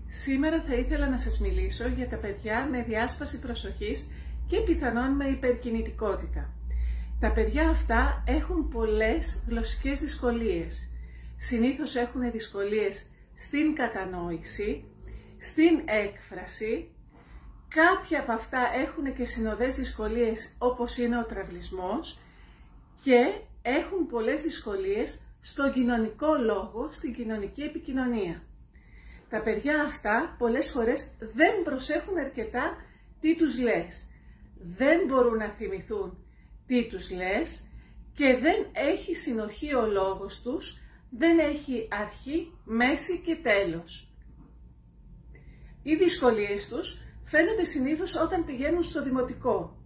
Σήμερα θα ήθελα να σας μιλήσω για τα παιδιά με διάσπαση προσοχής και πιθανόν με υπερκινητικότητα. Τα παιδιά αυτά έχουν πολλές γλωσσικές δυσκολίες. Συνήθως έχουν δυσκολίες στην κατανόηση, στην έκφραση. Κάποια από αυτά έχουν και συνοδές δυσκολίες όπως είναι ο τραυλισμός και έχουν πολλές δυσκολίες στον κοινωνικό λόγο, στην κοινωνική επικοινωνία. Τα παιδιά αυτά πολλές φορές δεν προσέχουν αρκετά τι τους λες. Δεν μπορούν να θυμηθούν τι τους λες και δεν έχει συνοχή ο λόγος τους, δεν έχει αρχή, μέση και τέλος. Οι δυσκολίες τους φαίνονται συνήθως όταν πηγαίνουν στο δημοτικό.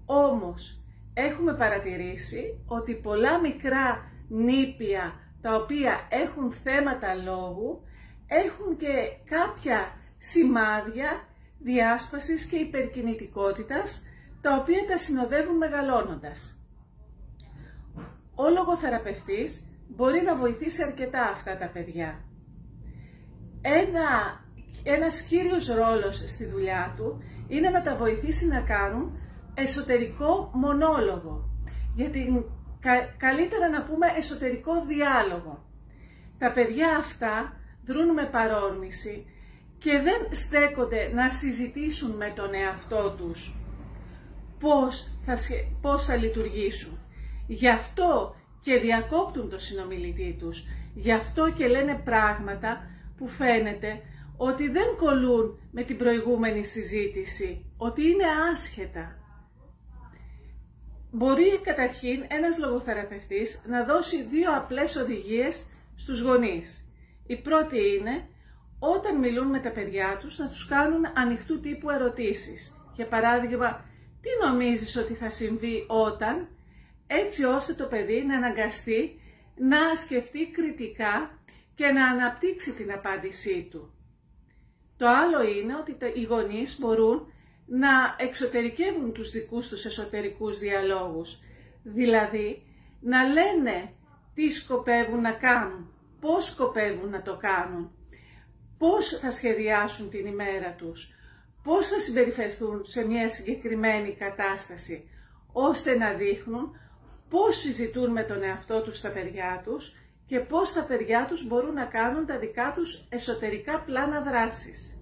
Όμως έχουμε παρατηρήσει ότι πολλά μικρά νήπια τα οποία έχουν θέματα λόγου έχουν και κάποια σημάδια διάσπασης και υπερκινητικότητας τα οποία τα συνοδεύουν μεγαλώνοντας. Ο λογοθεραπευτής μπορεί να βοηθήσει αρκετά αυτά τα παιδιά. Ένας κύριος ρόλος στη δουλειά του είναι να τα βοηθήσει να κάνουν εσωτερικό μονόλογο, γιατί καλύτερα να πούμε εσωτερικό διάλογο. Τα παιδιά αυτά δρούν με παρόρμηση και δεν στέκονται να συζητήσουν με τον εαυτό τους πώς θα λειτουργήσουν. Γι' αυτό και διακόπτουν το συνομιλητή τους, γι' αυτό και λένε πράγματα που φαίνεται ότι δεν κολλούν με την προηγούμενη συζήτηση, ότι είναι άσχετα. Μπορεί καταρχήν ένας λογοθεραπευτής να δώσει δύο απλές οδηγίες στους γονείς. Η πρώτη είναι, όταν μιλούν με τα παιδιά τους, να τους κάνουν ανοιχτού τύπου ερωτήσεις. Για παράδειγμα, τι νομίζεις ότι θα συμβεί όταν, έτσι ώστε το παιδί να αναγκαστεί να σκεφτεί κριτικά και να αναπτύξει την απάντησή του. Το άλλο είναι ότι οι γονείς μπορούν να εξωτερικεύουν τους δικούς τους εσωτερικούς διαλόγους, δηλαδή να λένε τι σκοπεύουν να κάνουν, πώς σκοπεύουν να το κάνουν, πώς θα σχεδιάσουν την ημέρα τους, πώς θα συμπεριφερθούν σε μια συγκεκριμένη κατάσταση, ώστε να δείχνουν πώς συζητούν με τον εαυτό τους τα παιδιά τους και πώς τα παιδιά τους μπορούν να κάνουν τα δικά τους εσωτερικά πλάνα δράσης.